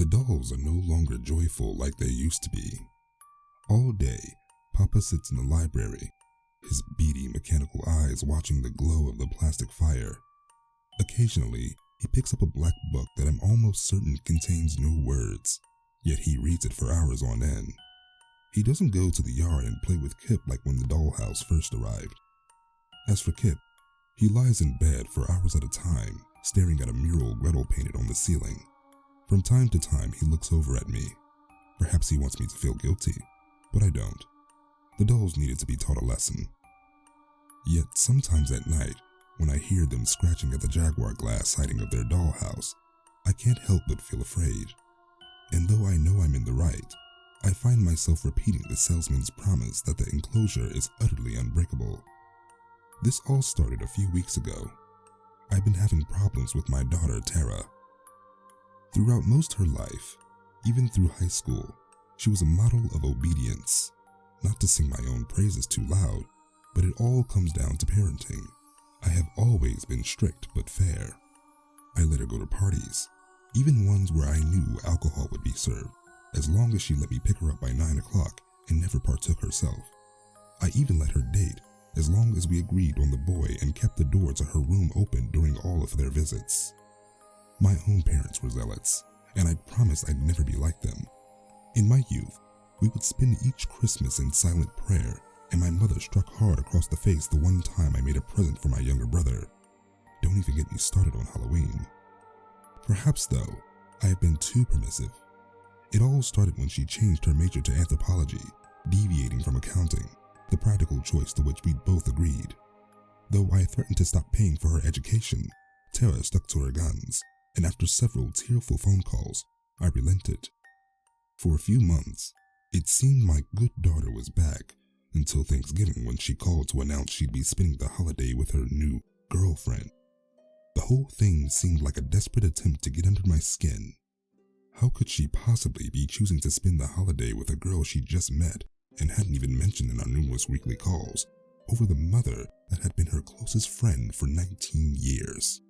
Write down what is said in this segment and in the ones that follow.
The dolls are no longer joyful like they used to be. All day, Papa sits in the library, his beady mechanical eyes watching the glow of the plastic fire. Occasionally, he picks up a black book that I'm almost certain contains no words, yet he reads it for hours on end. He doesn't go to the yard and play with Kip like when the dollhouse first arrived. As for Kip, he lies in bed for hours at a time, staring at a mural Gretel painted on the ceiling. From time to time, he looks over at me. Perhaps he wants me to feel guilty, but I don't. The dolls needed to be taught a lesson. Yet sometimes at night, when I hear them scratching at the Jaguar glass siding of their dollhouse, I can't help but feel afraid. And though I know I'm in the right, I find myself repeating the salesman's promise that the enclosure is utterly unbreakable. This all started a few weeks ago. I've been having problems with my daughter, Tara. Throughout most her life, even through high school, she was a model of obedience. Not to sing my own praises too loud, but it all comes down to parenting. I have always been strict but fair. I let her go to parties, even ones where I knew alcohol would be served, as long as she let me pick her up by 9 o'clock and never partook herself. I even let her date, as long as we agreed on the boy and kept the door to her room open during all of their visits. My own parents were zealots, and I'd promised I'd never be like them. In my youth, we would spend each Christmas in silent prayer, and my mother struck hard across the face the one time I made a present for my younger brother. Don't even get me started on Halloween. Perhaps, though, I have been too permissive. It all started when she changed her major to anthropology, deviating from accounting, the practical choice to which we'd both agreed. Though I threatened to stop paying for her education, Tara stuck to her guns, and after several tearful phone calls, I relented. For a few months, it seemed my good daughter was back, until Thanksgiving when she called to announce she'd be spending the holiday with her new girlfriend. The whole thing seemed like a desperate attempt to get under my skin. How could she possibly be choosing to spend the holiday with a girl she just met and hadn't even mentioned in our numerous weekly calls, over the mother that had been her closest friend for 19 years?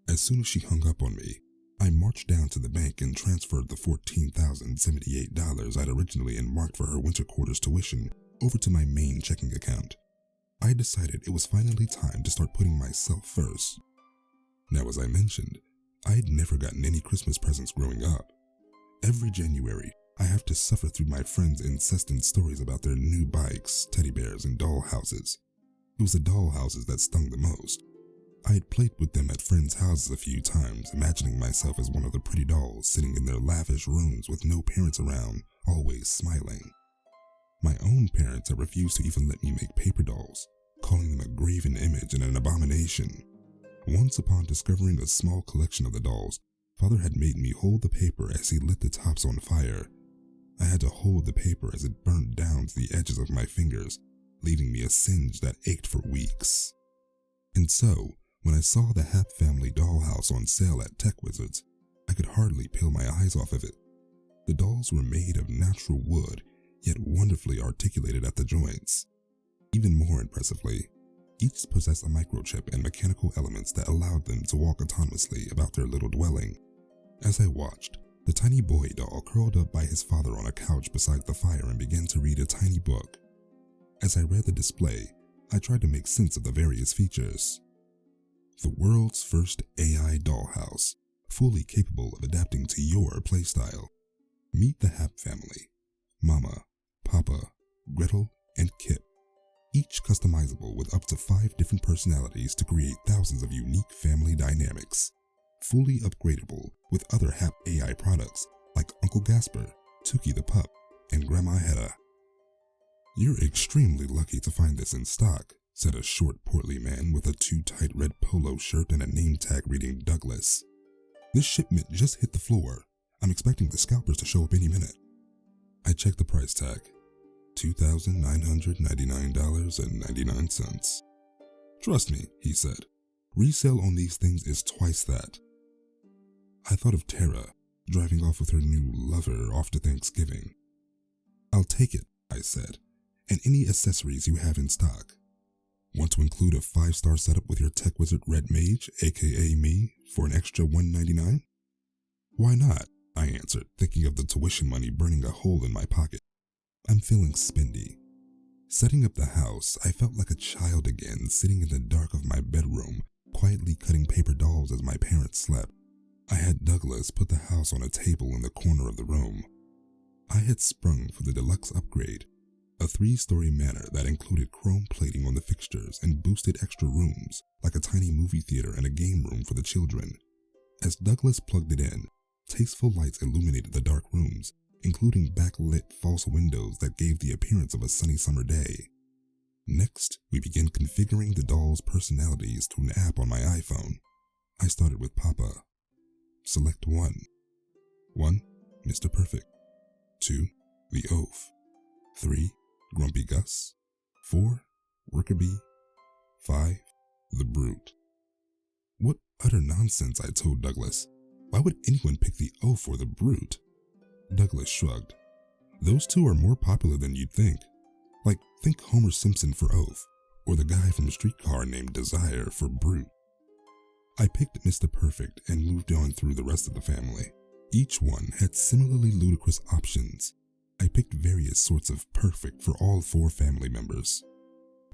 As soon as she hung up on me, I marched down to the bank and transferred the $14,078 I'd originally earmarked for her winter quarters tuition over to my main checking account. I decided it was finally time to start putting myself first. Now, as I mentioned, I'd never gotten any Christmas presents growing up. Every January, I have to suffer through my friends' incessant stories about their new bikes, teddy bears, and doll houses. It was the doll houses that stung the most. I had played with them at friends' houses a few times, imagining myself as one of the pretty dolls sitting in their lavish rooms with no parents around, always smiling. My own parents had refused to even let me make paper dolls, calling them a graven image and an abomination. Once, upon discovering a small collection of the dolls, Father had made me hold the paper as he lit the tops on fire. I had to hold the paper as it burned down to the edges of my fingers, leaving me a singe that ached for weeks. And so, when I saw the Happe family dollhouse on sale at Tech Wizards, I could hardly peel my eyes off of it. The dolls were made of natural wood, yet wonderfully articulated at the joints. Even more impressively, each possessed a microchip and mechanical elements that allowed them to walk autonomously about their little dwelling. As I watched, the tiny boy doll curled up by his father on a couch beside the fire and began to read a tiny book. As I read the display, I tried to make sense of the various features. The world's first AI dollhouse, fully capable of adapting to your playstyle. Meet the Happe family. Mama, Papa, Gretel, and Kip. Each customizable with up to 5 different personalities to create thousands of unique family dynamics. Fully upgradable with other Happe AI products like Uncle Gasper, Tuki the Pup, and Grandma Hedda. "You're extremely lucky to find this in stock," said a short, portly man with a too tight red polo shirt and a name tag reading Douglas. "This shipment just hit the floor. I'm expecting the scalpers to show up any minute." I checked the price tag. $2,999.99. "Trust me," he said. "Resale on these things is twice that." I thought of Tara, driving off with her new lover off to Thanksgiving. "I'll take it," I said, "and any accessories you have in stock. Want to include a 5-star setup with your Tech Wizard Red Mage, aka me, for an extra $199? "Why not?" I answered, thinking of the tuition money burning a hole in my pocket. I'm feeling spendy. Setting up the house, I felt like a child again, sitting in the dark of my bedroom, quietly cutting paper dolls as my parents slept. I had Douglas put the house on a table in the corner of the room. I had sprung for the deluxe upgrade, a 3-story manor that included chrome plating on the fixtures and boosted extra rooms, like a tiny movie theater and a game room for the children. As Douglas plugged it in, tasteful lights illuminated the dark rooms, including backlit false windows that gave the appearance of a sunny summer day. Next, we began configuring the dolls' personalities to an app on my iPhone. I started with Papa. Select 1. 1. Mr. Perfect. 2. The Oaf. 3. Grumpy Gus. 4. Worker Bee. 5. The Brute. What utter nonsense, I told Douglas. Why would anyone pick the Oaf or the Brute? Douglas shrugged. Those two are more popular than you'd think. Like, think Homer Simpson for Oaf, or the guy from Streetcar named Desire for Brute. I picked Mr. Perfect and moved on through the rest of the family. Each one had similarly ludicrous options. I picked various sorts of perfect for all 4 family members.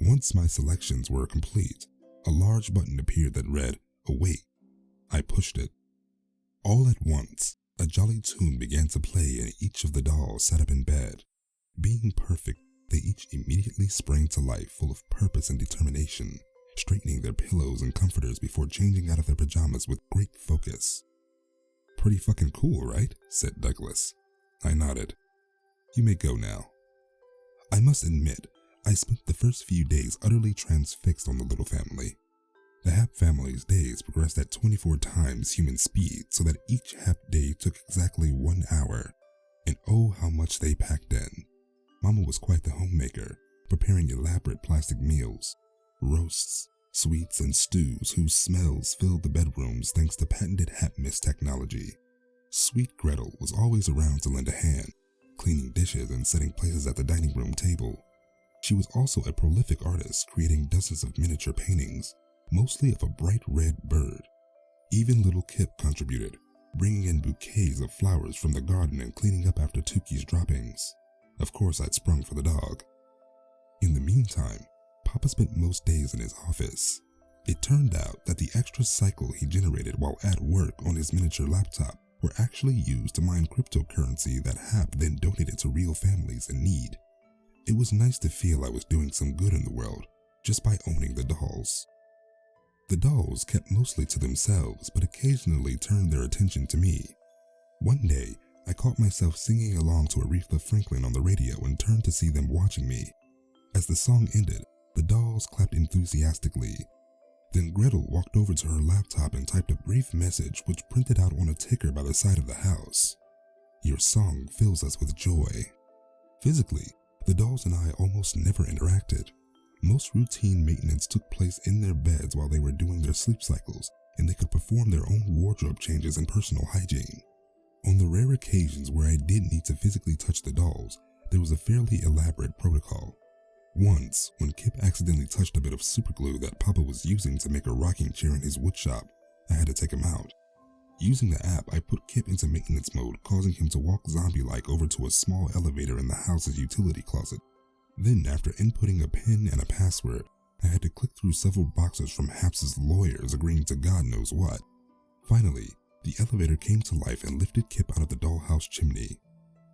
Once my selections were complete, a large button appeared that read, "Await." I pushed it. All at once, a jolly tune began to play and each of the dolls sat up in bed. Being perfect, they each immediately sprang to life full of purpose and determination, straightening their pillows and comforters before changing out of their pajamas with great focus. "Pretty fucking cool, right?" said Douglas. I nodded. "You may go now." I must admit, I spent the first few days utterly transfixed on the little family. The Happe family's days progressed at 24 times human speed so that each Happe day took exactly 1 hour. And oh how much they packed in. Mama was quite the homemaker, preparing elaborate plastic meals, roasts, sweets, and stews whose smells filled the bedrooms thanks to patented Happe mist technology. Sweet Gretel was always around to lend a hand, cleaning dishes and setting places at the dining room table. She was also a prolific artist, creating dozens of miniature paintings, mostly of a bright red bird. Even little Kip contributed, bringing in bouquets of flowers from the garden and cleaning up after Tuki's droppings. Of course, I'd sprung for the dog. In the meantime, Papa spent most days in his office. It turned out that the extra cycle he generated while at work on his miniature laptop were actually used to mine cryptocurrency that Happe then donated to real families in need. It was nice to feel I was doing some good in the world just by owning the dolls. The dolls kept mostly to themselves, but occasionally turned their attention to me. One day, I caught myself singing along to Aretha Franklin on the radio and turned to see them watching me. As the song ended, the dolls clapped enthusiastically. Then Gretel walked over to her laptop and typed a brief message which printed out on a ticker by the side of the house. "Your song fills us with joy." Physically, the dolls and I almost never interacted. Most routine maintenance took place in their beds while they were doing their sleep cycles, and they could perform their own wardrobe changes and personal hygiene. On the rare occasions where I did need to physically touch the dolls, there was a fairly elaborate protocol. Once, when Kip accidentally touched a bit of superglue that Papa was using to make a rocking chair in his woodshop, I had to take him out. Using the app, I put Kip into maintenance mode, causing him to walk zombie-like over to a small elevator in the house's utility closet. Then, after inputting a PIN and a password, I had to click through several boxes from Happe's lawyers agreeing to God knows what. Finally, the elevator came to life and lifted Kip out of the dollhouse chimney.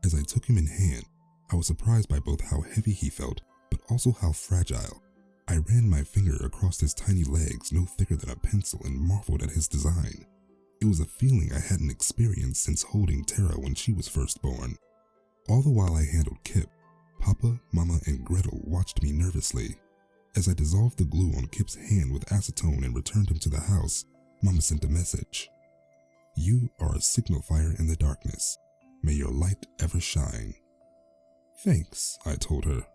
As I took him in hand, I was surprised by both how heavy he felt, but also how fragile. I ran my finger across his tiny legs no thicker than a pencil and marveled at his design. It was a feeling I hadn't experienced since holding Tara when she was first born. All the while I handled Kip, Papa, Mama, and Gretel watched me nervously. As I dissolved the glue on Kip's hand with acetone and returned him to the house, Mama sent a message. "You are a signal fire in the darkness. May your light ever shine." "Thanks," I told her.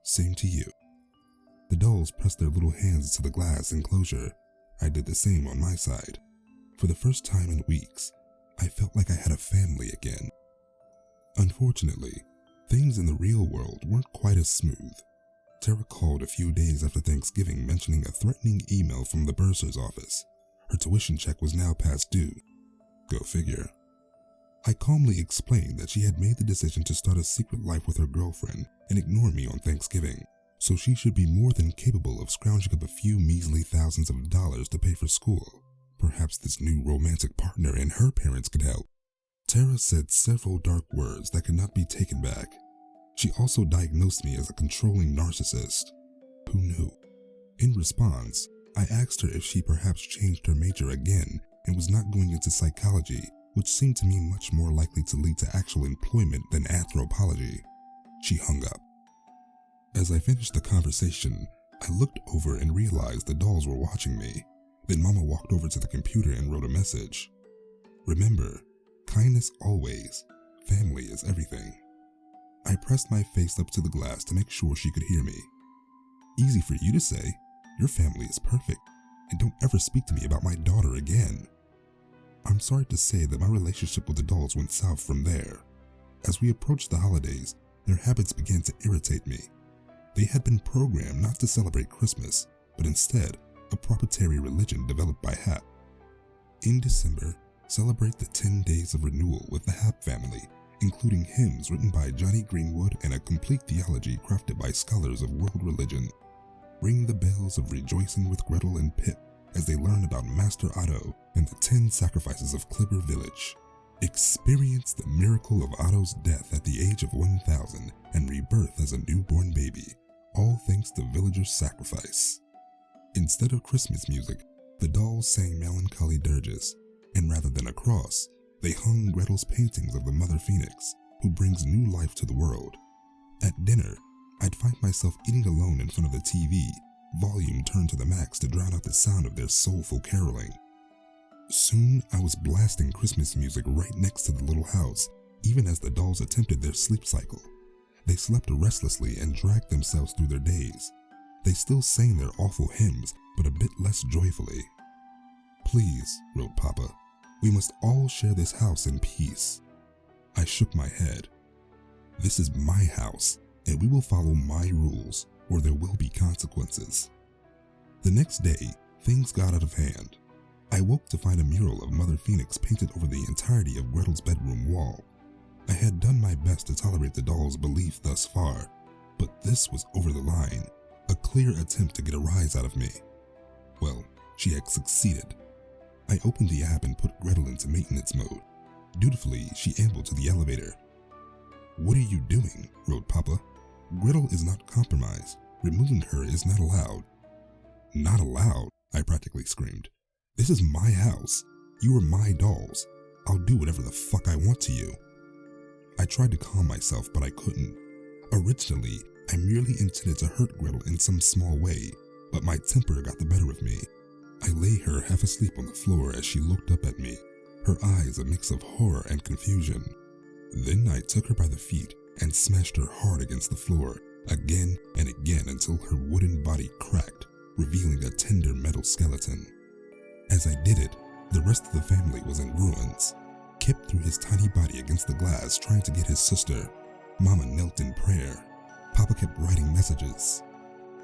"Same to you." The dolls pressed their little hands to the glass enclosure. I did the same on my side. For the first time in weeks, I felt like I had a family again. Unfortunately, things in the real world weren't quite as smooth. Tara called a few days after Thanksgiving mentioning a threatening email from the bursar's office. Her tuition check was now past due. Go figure. I calmly explained that she had made the decision to start a secret life with her girlfriend and ignore me on Thanksgiving, so she should be more than capable of scrounging up a few measly thousands of dollars to pay for school. Perhaps this new romantic partner and her parents could help. Tara said several dark words that could not be taken back. She also diagnosed me as a controlling narcissist. Who knew? In response, I asked her if she perhaps changed her major again and was not going into psychology, which seemed to me much more likely to lead to actual employment than anthropology. She hung up. As I finished the conversation, I looked over and realized the dolls were watching me. Then Mama walked over to the computer and wrote a message. Remember, kindness always. Family is everything. I pressed my face up to the glass to make sure she could hear me. Easy for you to say. Your family is perfect, and don't ever speak to me about my daughter again. I'm sorry to say that my relationship with the dolls went south from there. As we approached the holidays, their habits began to irritate me. They had been programmed not to celebrate Christmas, but instead a proprietary religion developed by Happe. In December, celebrate the 10 days of renewal with the Happe family, including hymns written by Johnny Greenwood and a complete theology crafted by scholars of world religion. Ring the bells of rejoicing with Gretel and Pip as they learn about Master Otto and the 10 sacrifices of Clipper Village. Experience the miracle of Otto's death at the age of 1000 and rebirth as a newborn baby, all thanks to villagers' sacrifice. Instead of Christmas music, the dolls sang melancholy dirges, and rather than a cross, they hung Gretel's paintings of the Mother Phoenix, who brings new life to the world. At dinner, I'd find myself eating alone in front of the TV, volume turned to the max to drown out the sound of their soulful caroling. Soon, I was blasting Christmas music right next to the little house, even as the dolls attempted their sleep cycle. They slept restlessly and dragged themselves through their days. They still sang their awful hymns, but a bit less joyfully. Please, wrote Papa, we must all share this house in peace. I shook my head. This is my house, and we will follow my rules, or there will be consequences. The next day, things got out of hand. I woke to find a mural of Mother Phoenix painted over the entirety of Gretel's bedroom wall. I had done my best to tolerate the doll's belief thus far, but this was over the line, a clear attempt to get a rise out of me. Well, she had succeeded. I opened the app and put Gretel into maintenance mode. Dutifully, she ambled to the elevator. What are you doing? Wrote Papa. Gretel is not compromised. Removing her is not allowed. Not allowed? I practically screamed. This is my house. You are my dolls. I'll do whatever the fuck I want to you. I tried to calm myself, but I couldn't. Originally, I merely intended to hurt Gretel in some small way, but my temper got the better of me. I lay her half asleep on the floor as she looked up at me, her eyes a mix of horror and confusion. Then I took her by the feet and smashed her hard against the floor, again and again until her wooden body cracked, revealing a tender metal skeleton. As I did it, the rest of the family was in ruins. Kip threw his tiny body against the glass trying to get his sister. Mama knelt in prayer. Papa kept writing messages.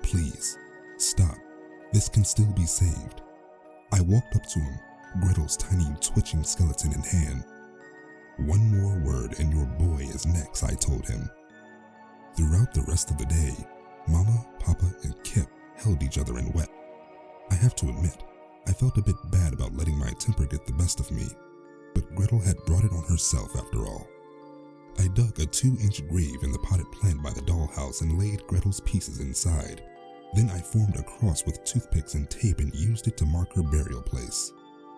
Please, stop. This can still be saved. I walked up to him, Gretel's tiny twitching skeleton in hand. One more word and your boy is next, I told him. Throughout the rest of the day, Mama, Papa, and Kip held each other and wept. I have to admit, I felt a bit bad about letting my temper get the best of me, but Gretel had brought it on herself after all. I dug a 2-inch grave in the potted plant by the dollhouse and laid Gretel's pieces inside. Then I formed a cross with toothpicks and tape and used it to mark her burial place.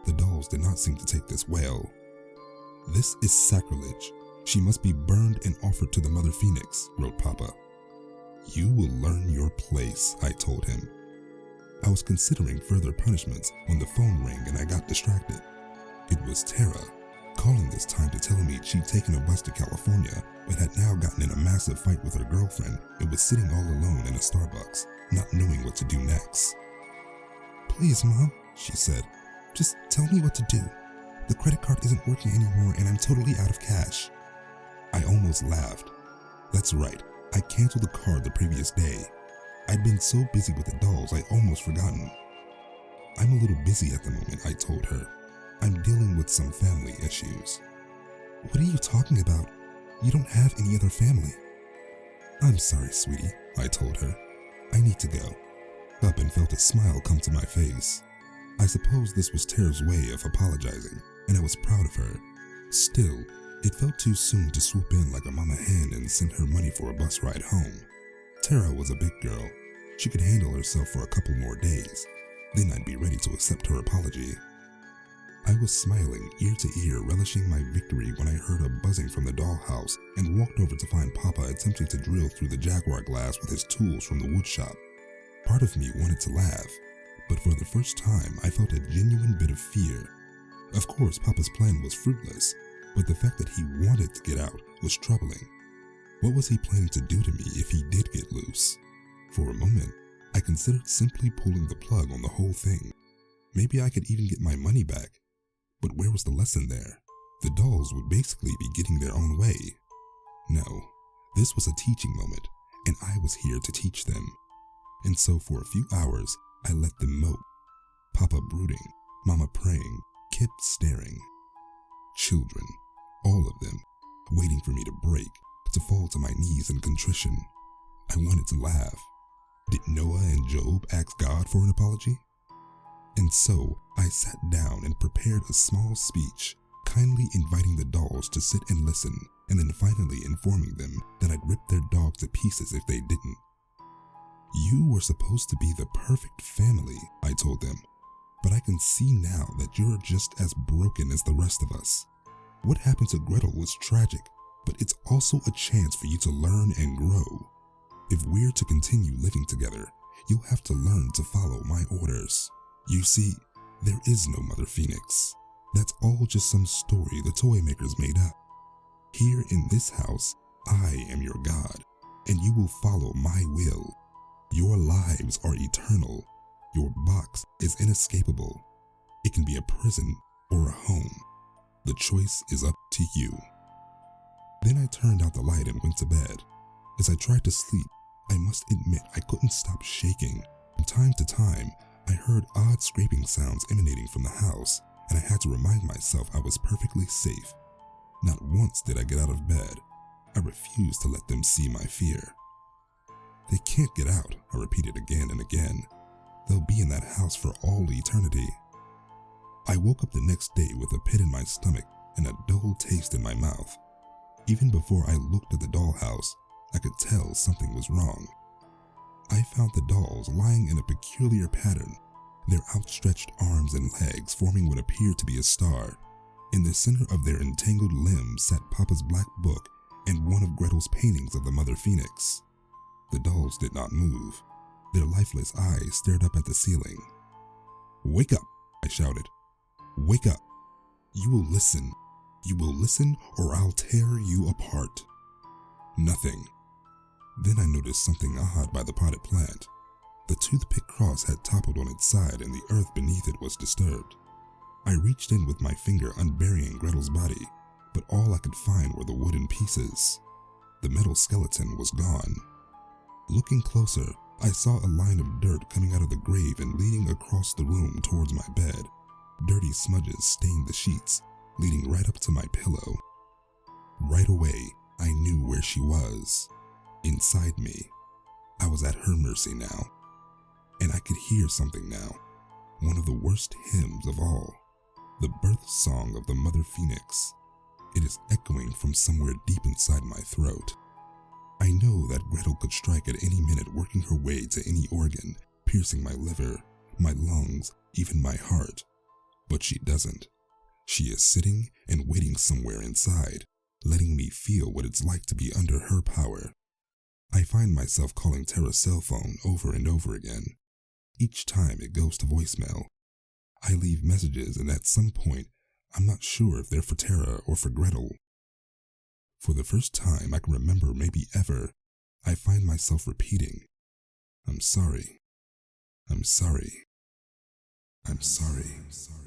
The dolls did not seem to take this well. This is sacrilege. She must be burned and offered to the Mother Phoenix, wrote Papa. You will learn your place, I told him. I was considering further punishments when the phone rang and I got distracted. It was Tara, calling this time to tell me she'd taken a bus to California but had now gotten in a massive fight with her girlfriend and was sitting all alone in a Starbucks, not knowing what to do next. Please, Mom, she said, just tell me what to do. The credit card isn't working anymore and I'm totally out of cash. I almost laughed. That's right, I canceled the card the previous day. I'd been so busy with the dolls I almost forgotten. I'm a little busy at the moment, I told her. I'm dealing with some family issues. What are you talking about? You don't have any other family. I'm sorry, sweetie, I told her. I need to go. Up and felt a smile come to my face. I suppose this was Tara's way of apologizing, and I was proud of her. Still, it felt too soon to swoop in like a mama hen and send her money for a bus ride home. Tara was a big girl. She could handle herself for a couple more days. Then I'd be ready to accept her apology. I was smiling ear to ear, relishing my victory when I heard a buzzing from the dollhouse and walked over to find Papa attempting to drill through the jaguar glass with his tools from the wood shop. Part of me wanted to laugh, but for the first time I felt a genuine bit of fear. Of course, Papa's plan was fruitless, but the fact that he wanted to get out was troubling. What was he planning to do to me if he did get loose? For a moment, I considered simply pulling the plug on the whole thing. Maybe I could even get my money back. But where was the lesson there? The dolls would basically be getting their own way. No, this was a teaching moment, and I was here to teach them. And so for a few hours, I let them mope. Papa brooding, Mama praying, Kip staring. Children, all of them, waiting for me to break, to fall to my knees in contrition. I wanted to laugh. Did Noah and Job ask God for an apology? And so I sat down and prepared a small speech, kindly inviting the dolls to sit and listen, and then finally informing them that I'd rip their dog to pieces if they didn't. You were supposed to be the perfect family, I told them, but I can see now that you're just as broken as the rest of us. What happened to Gretel was tragic, but it's also a chance for you to learn and grow. If we're to continue living together, you'll have to learn to follow my orders. You see, there is no Mother Phoenix. That's all just some story the toy makers made up. Here in this house, I am your God, and you will follow my will. Your lives are eternal. Your box is inescapable. It can be a prison or a home. The choice is up to you. Then I turned out the light and went to bed. As I tried to sleep, I must admit I couldn't stop shaking. From time to time, I heard odd scraping sounds emanating from the house, and I had to remind myself I was perfectly safe. Not once did I get out of bed. I refused to let them see my fear. They can't get out, I repeated again and again. They'll be in that house for all eternity. I woke up the next day with a pit in my stomach and a dull taste in my mouth. Even before I looked at the dollhouse, I could tell something was wrong. I found the dolls lying in a peculiar pattern, their outstretched arms and legs forming what appeared to be a star. In the center of their entangled limbs sat Papa's black book and one of Gretel's paintings of the Mother Phoenix. The dolls did not move. Their lifeless eyes stared up at the ceiling. "Wake up," I shouted. "Wake up. You will listen. You will listen or I'll tear you apart." Nothing. Then I noticed something odd by the potted plant. The toothpick cross had toppled on its side and the earth beneath it was disturbed. I reached in with my finger unburying Gretel's body, but all I could find were the wooden pieces. The metal skeleton was gone. Looking closer, I saw a line of dirt coming out of the grave and leading across the room towards my bed. Dirty smudges stained the sheets, leading right up to my pillow. Right away, I knew where she was. Inside me. I was at her mercy now. And I could hear something now. One of the worst hymns of all. The birth song of the Mother Phoenix. It is echoing from somewhere deep inside my throat. I know that Gretel could strike at any minute, working her way to any organ, piercing my liver, my lungs, even my heart. But she doesn't. She is sitting and waiting somewhere inside, letting me feel what it's like to be under her power. I find myself calling Tara's cell phone over and over again. Each time it goes to voicemail. I leave messages, and at some point, I'm not sure if they're for Tara or for Gretel. For the first time I can remember, maybe ever, I find myself repeating, "I'm sorry. I'm sorry. I'm sorry."